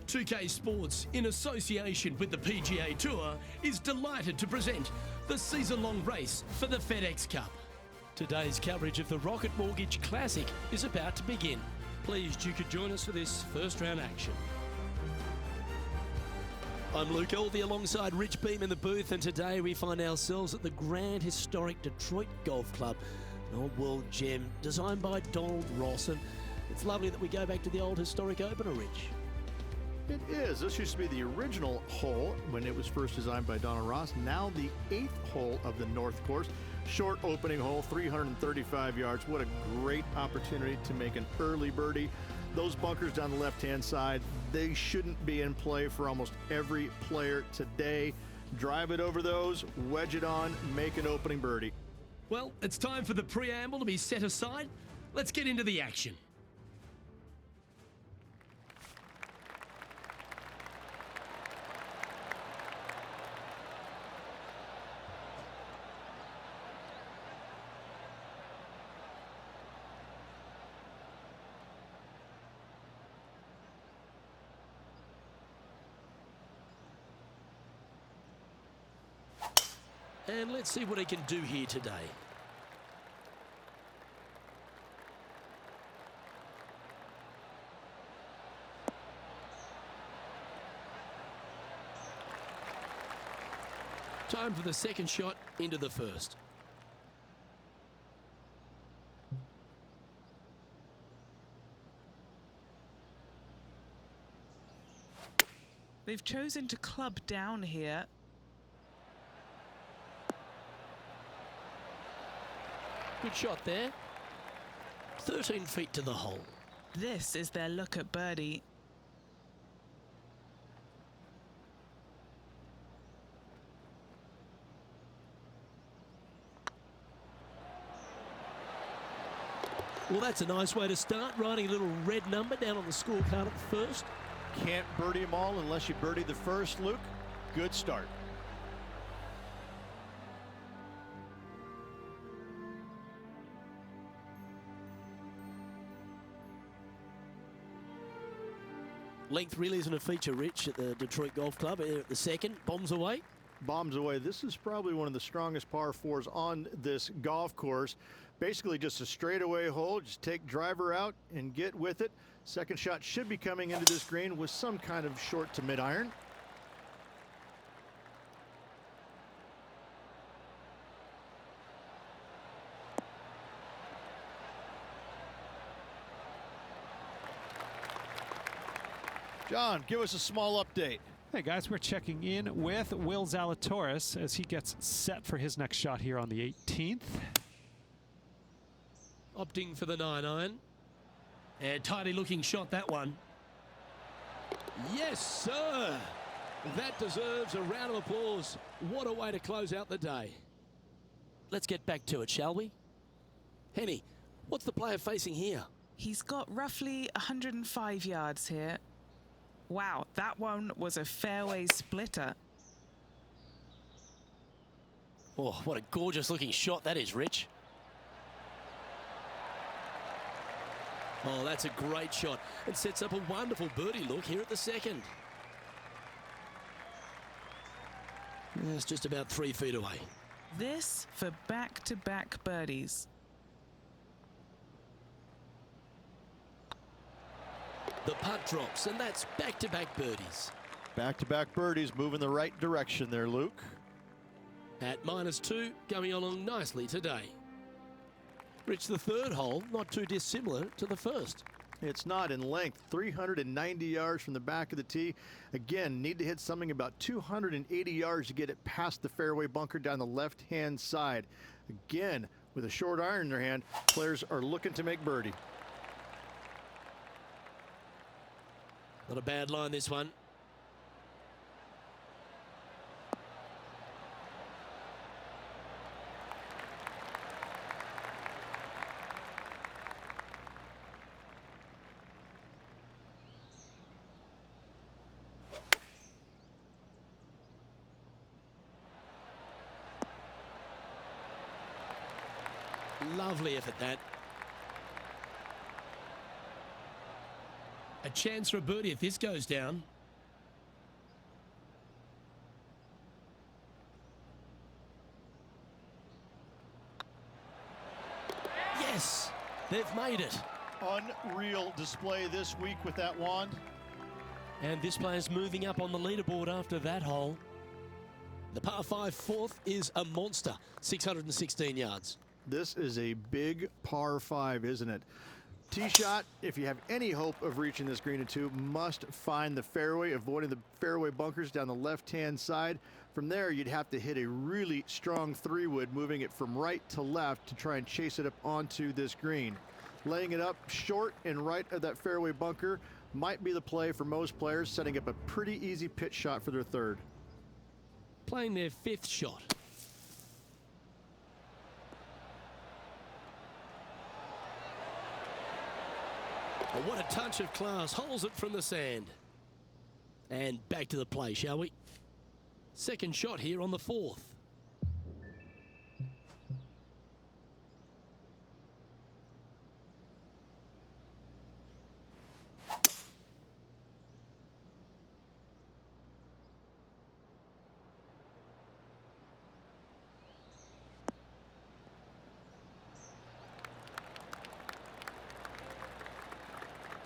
2K Sports, in association with the PGA Tour, is delighted to present the season-long race for the FedEx Cup. Today's coverage of the Rocket Mortgage Classic is about to begin. Pleased you could join us for this first round action. I'm Luke Elvey alongside Rich Beam in the booth, and today we find ourselves at the Grand Historic Detroit Golf Club, an old world gem designed by Donald Ross, and it's lovely that we go back to the old historic opener, Rich. It is. This used to be the original hole when it was first designed by Donald Ross. Now the 8th hole of the North Course. Short opening hole, 335 yards. What a great opportunity to make an early birdie. Those bunkers down the left-hand side, they shouldn't be in play for almost every player today. Drive it over those, wedge it on, make an opening birdie. Well, it's time for the preamble to be set aside. Let's get into the action. And let's see what he can do here today. Time for the second shot into the first. They've chosen to club down here. Good shot there. 13 feet to the hole. This is their look at birdie. Well, that's a nice way to start, writing a little red number down on the scorecard at the first. Can't birdie them all unless you birdie the first, Luke. Good start. Length really isn't a feature, Rich, at the Detroit Golf Club. Here at the second, bombs away. Bombs away. This is probably one of the strongest par fours on this golf course. Basically just a straightaway hole. Just take driver out and get with it. Second shot should be coming into this green with some kind of short to mid iron. John, give us a small update. Hey guys, we're checking in with Will Zalatoris as he gets set for his next shot here on the 18th. Opting for the 9-iron. And tidy looking shot, that one. Yes, sir. That deserves a round of applause. What a way to close out the day. Let's get back to it, shall we? Henny, what's the player facing here? He's got roughly 105 yards here. Wow, that one was a fairway splitter. Oh, what a gorgeous looking shot that is, Rich. Oh, that's a great shot. It sets up a wonderful birdie look here at the second. It's just about 3 feet away. This for back-to-back birdies. The putt drops, and that's back-to-back birdies. Back-to-back birdies, moving the right direction there, Luke. At -2, going along nicely today. Rich, the third hole, not too dissimilar to the first. It's not in length, 390 yards from the back of the tee. Again, need to hit something about 280 yards to get it past the fairway bunker down the left-hand side. Again, with a short iron in their hand, players are looking to make birdie. Not a bad line, this one. Lovely effort, that. A chance for a birdie if this goes down. They've made it. Unreal display this week with that wand. And this player's moving up on the leaderboard after that hole. The par 5 fourth is a monster, 616 yards. This is a big par 5, isn't it? Tee shot, if you have any hope of reaching this green in 2, must find the fairway, avoiding the fairway bunkers down the left-hand side. From there, you'd have to hit a really strong 3-wood, moving it from right to left to try and chase it up onto this green. Laying it up short and right of that fairway bunker might be the play for most players, setting up a pretty easy pitch shot for their 3rd. Playing their 5th shot. Oh, what a touch of class. Holds it from the sand. And back to the play, shall we? Second shot here on the 4th.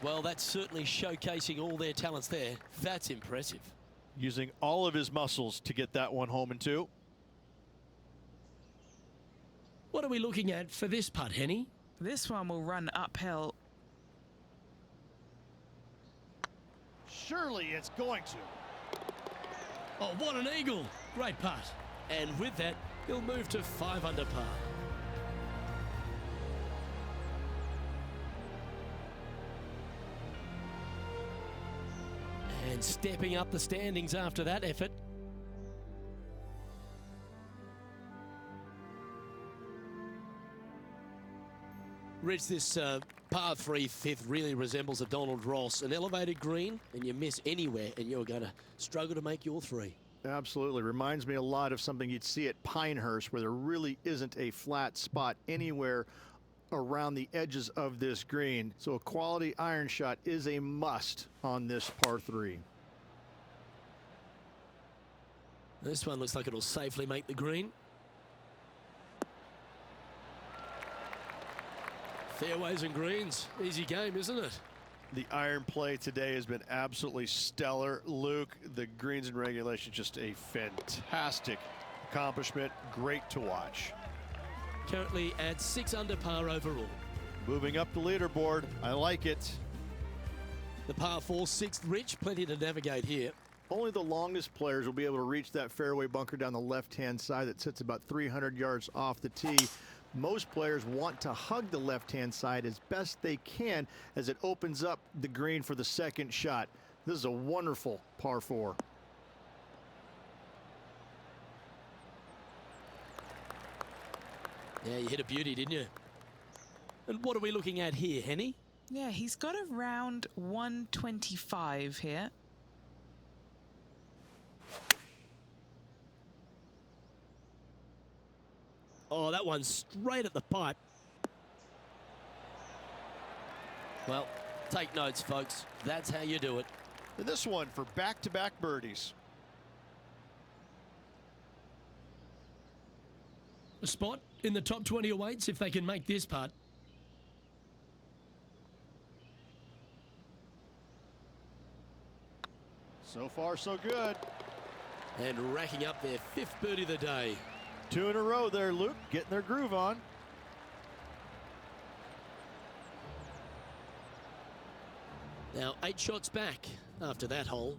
Well, that's certainly showcasing all their talents there. That's impressive. Using all of his muscles to get that one home in 2. What are we looking at for this putt, Henny? This one will run uphill. Surely it's going to. Oh, what an eagle. Great putt. And with that, he'll move to 5 under par. And stepping up the standings after that effort. Rich, this par 3 5th really resembles a Donald Ross, an elevated green, and you miss anywhere and you're going to struggle to make your 3. Absolutely. Reminds me a lot of something you'd see at Pinehurst, where there really isn't a flat spot anywhere around the edges of this green. So a quality iron shot is a must on this par 3. This one looks like it'll safely make the green. Fairways and greens. Easy game, isn't it? The iron play today has been absolutely stellar. Luke, the greens and regulation, just a fantastic accomplishment. Great to watch. Currently at 6 under par overall. Moving up the leaderboard. I like it. The par 4 6th, Rich, plenty to navigate here. Only the longest players will be able to reach that fairway bunker down the left-hand side that sits about 300 yards off the tee. Most players want to hug the left-hand side as best they can as it opens up the green for the 2nd shot. This is a wonderful par 4. Yeah, you hit a beauty, didn't you? And what are we looking at here, Henny? Yeah, he's got around 125 here. Oh, that one's straight at the pipe. Well, take notes, folks. That's how you do it. And this one for back-to-back birdies. A spot in the top 20 awaits if they can make this putt. So far, so good. And racking up their 5th birdie of the day. 2 in a row there, Luke, getting their groove on. Now 8 shots back after that hole.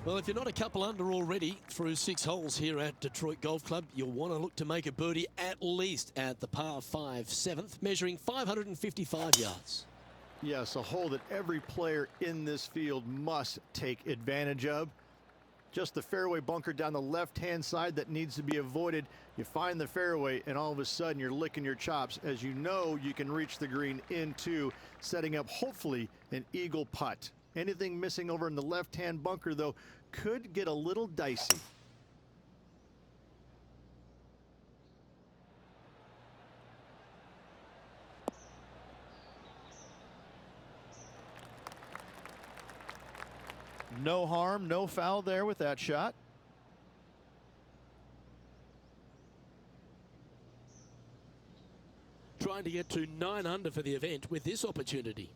Well, if you're not a couple under already through 6 holes here at Detroit Golf Club, you'll want to look to make a birdie at least at the par 5 7th, measuring 555 yards. Yes, a hole that every player in this field must take advantage of. Just the fairway bunker down the left-hand side that needs to be avoided. You find the fairway, and all of a sudden you're licking your chops as you know you can reach the green into, setting up hopefully an eagle putt. Anything missing over in the left-hand bunker, though, could get a little dicey. No harm, no foul there with that shot. trying to get to 9 under for the event with this opportunity.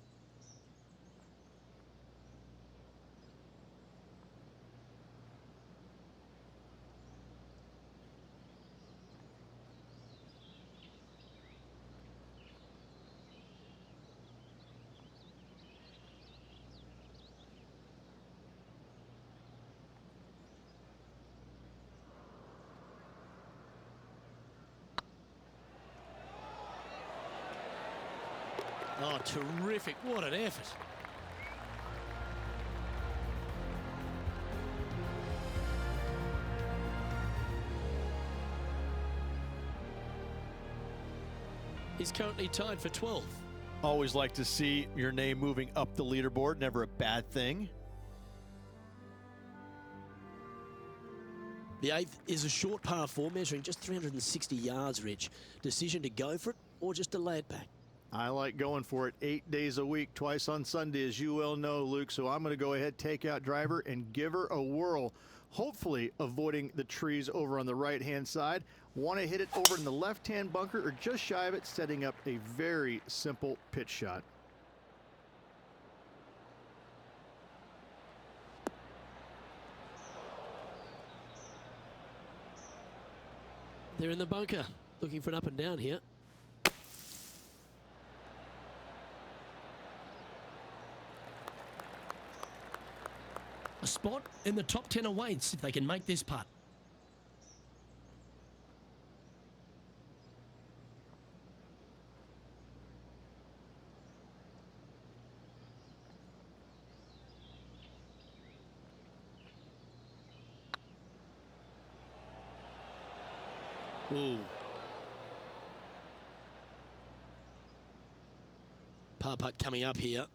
Oh, terrific. What an effort. He's currently tied for 12th. Always like to see your name moving up the leaderboard. Never a bad thing. The 8th is a short par 4 measuring just 360 yards, Rich. Decision to go for it or just to lay it back? I like going for it 8 days a week, twice on Sunday, as you well know, Luke. So I'm going to go ahead, take out driver, and give her a whirl. Hopefully avoiding the trees over on the right-hand side. Want to hit it over in the left-hand bunker or just shy of it, setting up a very simple pitch shot. They're in the bunker, looking for an up and down here. A spot in the top 10 awaits if they can make this putt. Ooh. Par putt coming up here.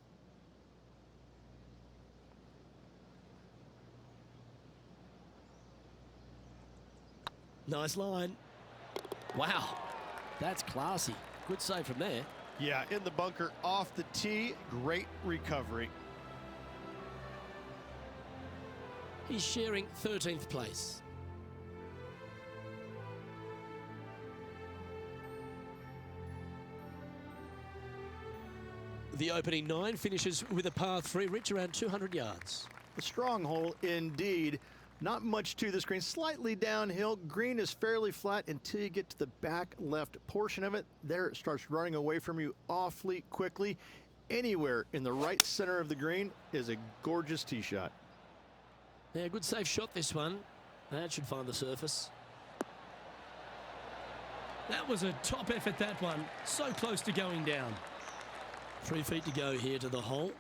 Nice line. Wow, that's classy. Good save from there. Yeah, in the bunker off the tee. Great recovery. He's sharing 13th place. The opening 9 finishes with a par 3, Rich, around 200 yards. A strong hole indeed. Not much to this green, slightly downhill. Green is fairly flat until you get to the back left portion of it. There it starts running away from you awfully quickly. Anywhere in the right center of the green is a gorgeous tee shot. Yeah, good safe shot this one. That should find the surface. That was a top effort, that one. So close to going down. 3 feet to go here to the hole.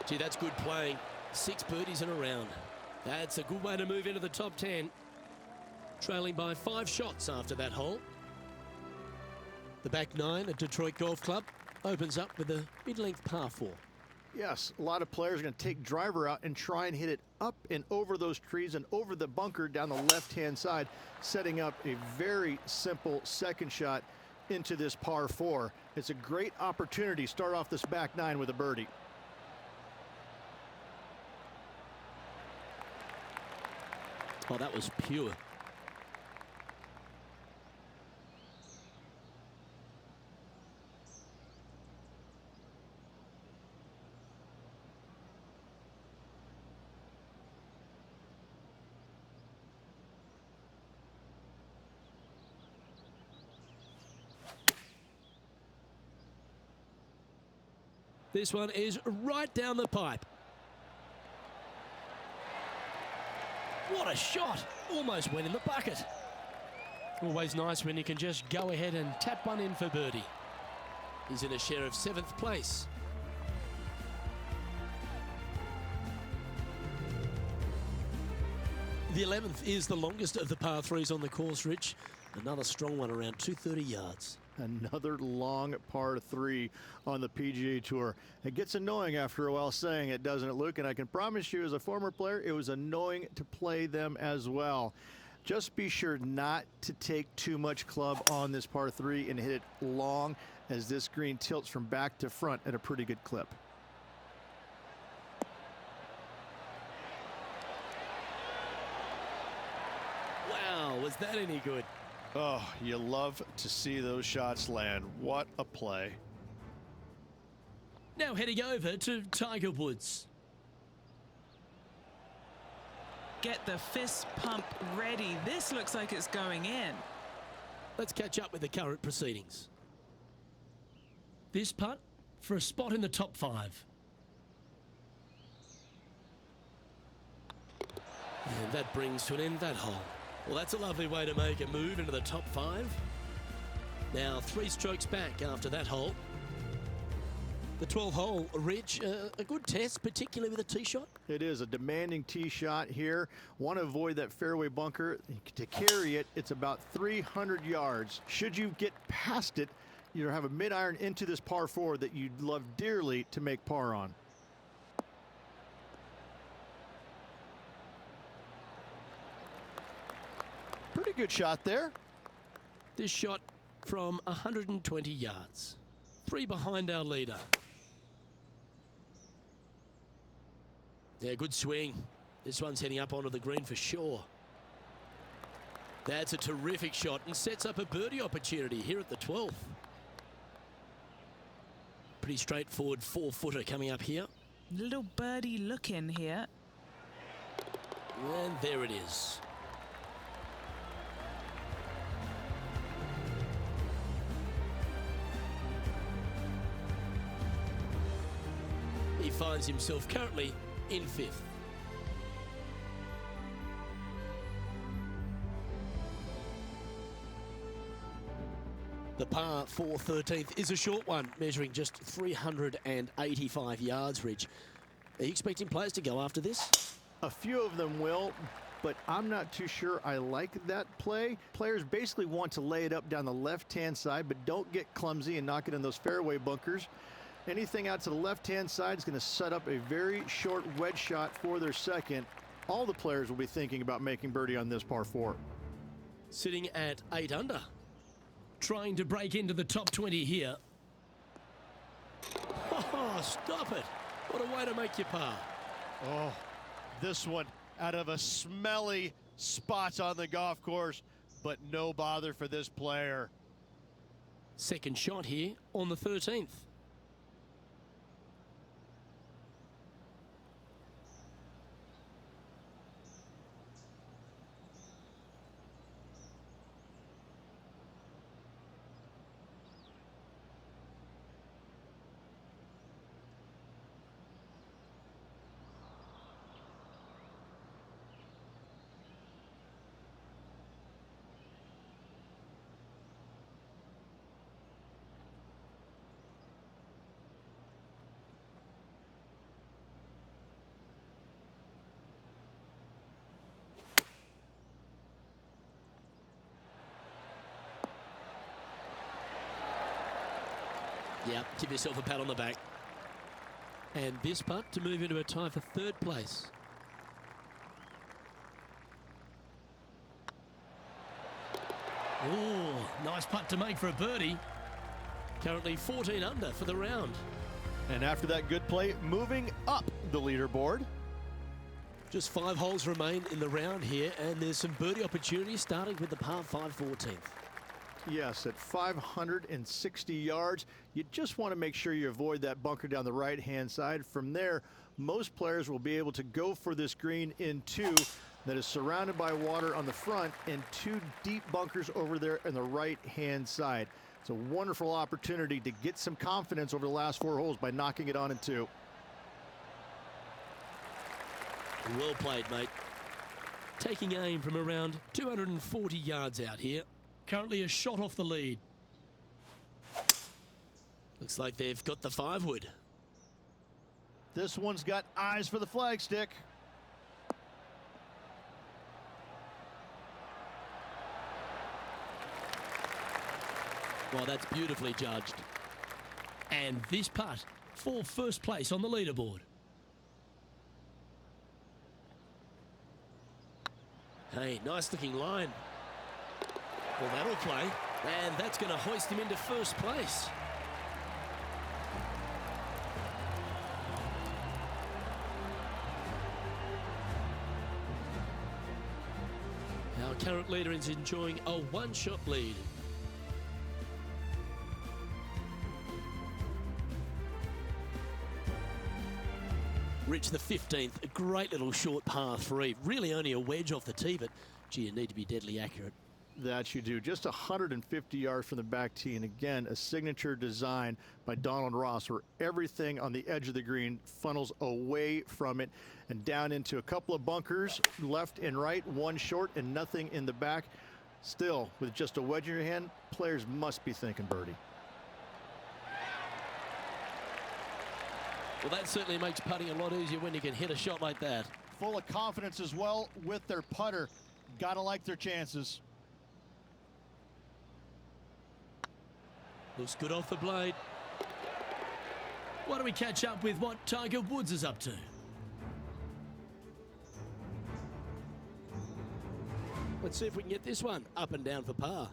Gee, that's good playing. 6 birdies in a round. That's a good way to move into the top 10. Trailing by 5 shots after that hole. The back 9 at Detroit Golf Club opens up with a mid-length par 4. Yes, a lot of players are going to take driver out and try and hit it up and over those trees and over the bunker down the left-hand side, setting up a very simple second shot into this par 4. It's a great opportunity to start off this back 9 with a birdie. Oh, that was pure. This one is right down the pipe. What a shot! Almost went in the bucket. Always nice when you can just go ahead and tap one in for birdie. He's in a share of 7th place. The 11th is the longest of the par 3s on the course, Rich. Another strong one around 230 yards. Another long par 3 on the PGA Tour. It gets annoying after a while saying it, doesn't it, Luke? And I can promise you, as a former player, it was annoying to play them as well. Just be sure not to take too much club on this par 3 and hit it long, as this green tilts from back to front at a pretty good clip. Wow, was that any good? Oh, you love to see those shots land. What a play. Now heading over to Tiger Woods. Get the fist pump ready. This looks like it's going in. Let's catch up with the current proceedings. This putt for a spot in the top 5. And that brings to an end that hole. Well, that's a lovely way to make a move into the top 5. Now 3 strokes back after that hole. The 12th hole, Rich, a good test, particularly with a tee shot. It is a demanding tee shot here. Want to avoid that fairway bunker. To carry it, it's about 300 yards. Should you get past it, you have a mid-iron into this par 4 that you'd love dearly to make par on. Pretty good shot there. This shot from 120 yards. 3 behind our leader. Yeah, good swing. This one's heading up onto the green for sure. That's a terrific shot and sets up a birdie opportunity here at the 12th. Pretty straightforward 4-footer coming up here. Little birdie look in here. And there it is. He finds himself currently in 5th. The par 4 13th is a short one, measuring just 385 yards, Rich. Are you expecting players to go after this? A few of them will, but I'm not too sure I like that play. Players basically want to lay it up down the left-hand side, but don't get clumsy and knock it in those fairway bunkers. Anything out to the left-hand side is going to set up a very short wedge shot for their second. All the players will be thinking about making birdie on this par 4. Sitting at 8 under. Trying to break into the top 20 here. Oh, stop it. What a way to make your par. Oh, this one out of a smelly spot on the golf course, but no bother for this player. Second shot here on the 13th. Yeah, give yourself a pat on the back. And this putt to move into a tie for 3rd place. Oh, nice putt to make for a birdie. Currently 14 under for the round. And after that good play, moving up the leaderboard. Just 5 holes remain in the round here, and there's some birdie opportunities starting with the par 5 14th. Yes, at 560 yards, you just want to make sure you avoid that bunker down the right-hand side. From there, most players will be able to go for this green in 2 that is surrounded by water on the front and 2 deep bunkers over there on the right-hand side. It's a wonderful opportunity to get some confidence over the last 4 holes by knocking it on in 2. Well played, mate. Taking aim from around 240 yards out here. Currently a shot off the lead. Looks like they've got the 5-wood. This one's got eyes for the flagstick. Well, that's beautifully judged. And this putt for first place on the leaderboard. Hey, nice looking line. Well, that'll play. And that's going to hoist him into first place. Our current leader is enjoying a one-shot lead. Rich, the 15th, a great little short par 3. Really only a wedge off the tee, but gee, you need to be deadly accurate. That you do. Just 150 yards from the back tee, and again, a signature design by Donald Ross, where everything on the edge of the green funnels away from it and down into a couple of bunkers, left and right, one short and nothing in the back. Still, with just a wedge in your hand, players must be thinking birdie. Well, that certainly makes putting a lot easier when you can hit a shot like that. Full of confidence as well with their putter. Gotta like their chances. Looks good off the blade. Why don't we catch up with what Tiger Woods is up to? Let's see if we can get this one up and down for par.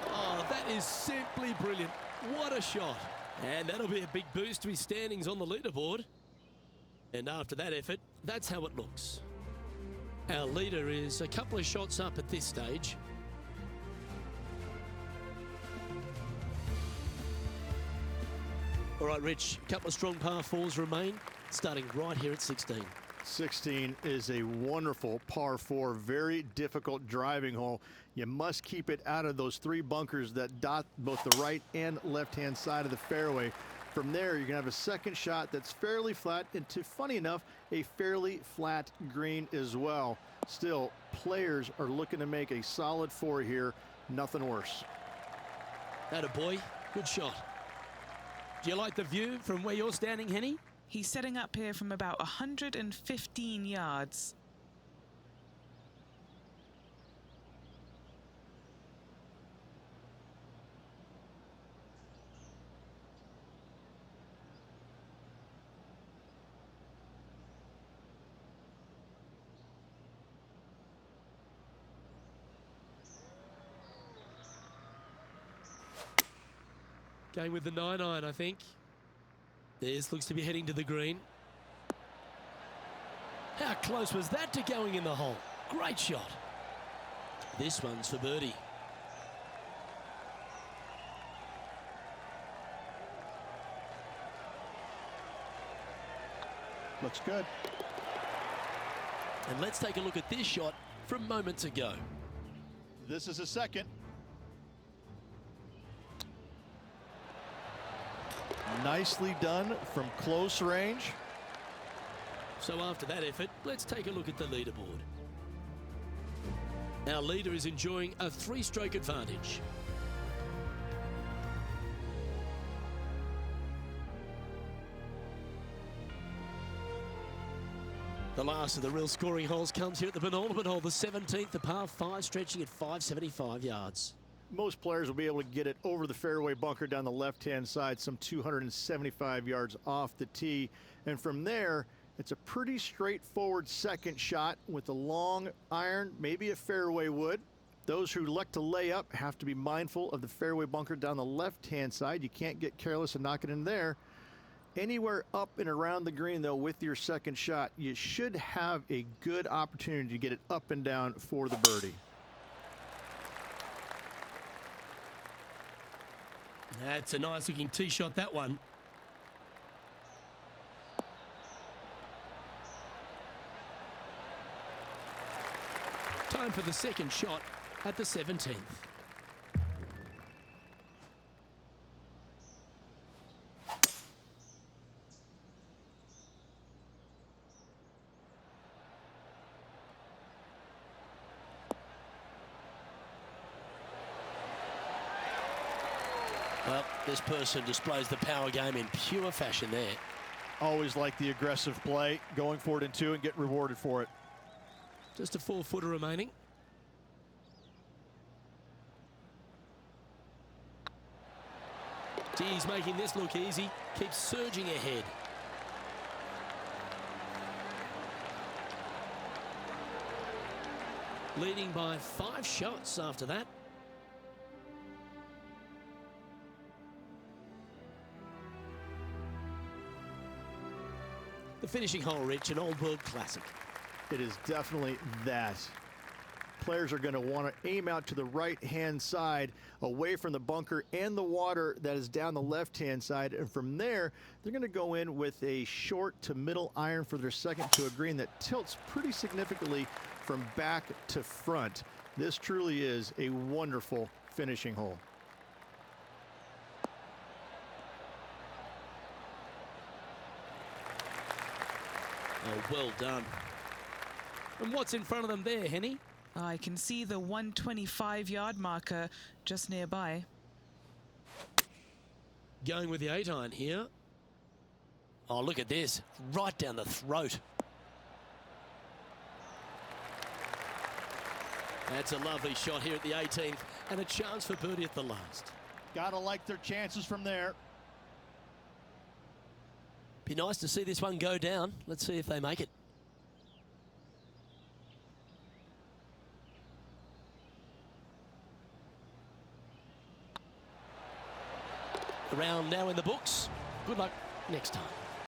Oh, that is simply brilliant. What a shot. And that'll be a big boost to his standings on the leaderboard. And after that effort, that's how it looks. Our leader is a couple of shots up at this stage. All right, Rich, a couple of strong par 4s remain, starting right here at 16. 16 is a wonderful par 4, very difficult driving hole. You must keep it out of those 3 bunkers that dot both the right and left-hand side of the fairway. From there, you're going to have a second shot that's fairly flat, and funny enough, a fairly flat green as well. Still, players are looking to make a solid 4 here. Nothing worse. Atta boy, good shot. Do you like the view from where you're standing, Henny? He's setting up here from about 115 yards. Going with the 9-iron, I think. This looks to be heading to the green. How close was that to going in the hole? Great shot. This one's for birdie. Looks good. And let's take a look at this shot from moments ago. This is a second. Nicely done from close range. So after that effort, let's take a look at the leaderboard. Our leader is enjoying a 3-stroke advantage. The last of the real scoring holes comes here at the penultimate hole, the 17th, the par 5, stretching at 575 yards. Most players will be able to get it over the fairway bunker down the left-hand side, some 275 yards off the tee. And from there, it's a pretty straightforward second shot with a long iron, maybe a fairway wood. Those who like to lay up have to be mindful of the fairway bunker down the left-hand side. You can't get careless and knock it in there. Anywhere up and around the green, though, with your second shot, you should have a good opportunity to get it up and down for the birdie. That's a nice looking tee shot, that one. Time for the second shot at the 17th. Well, this person displays the power game in pure fashion there. Always like the aggressive play, going for it in 2 and get rewarded for it. Just a 4-footer remaining. He's making this look easy. Keeps surging ahead. Leading by 5 shots after that. The finishing hole, Rich, an old world classic. It is definitely that. Players are going to want to aim out to the right-hand side, away from the bunker and the water that is down the left-hand side. And from there, they're going to go in with a short to middle iron for their second to a green that tilts pretty significantly from back to front. This truly is a wonderful finishing hole. Oh, well done. And what's in front of them there, Henny? I can see the 125-yard marker just nearby. Going with the 8-iron here. Oh, look at this. Right down the throat. That's a lovely shot here at the 18th, and a chance for birdie at the last. Gotta like their chances from there. Be nice to see this one go down. Let's see if they make it. The round now in the books. Good luck next time.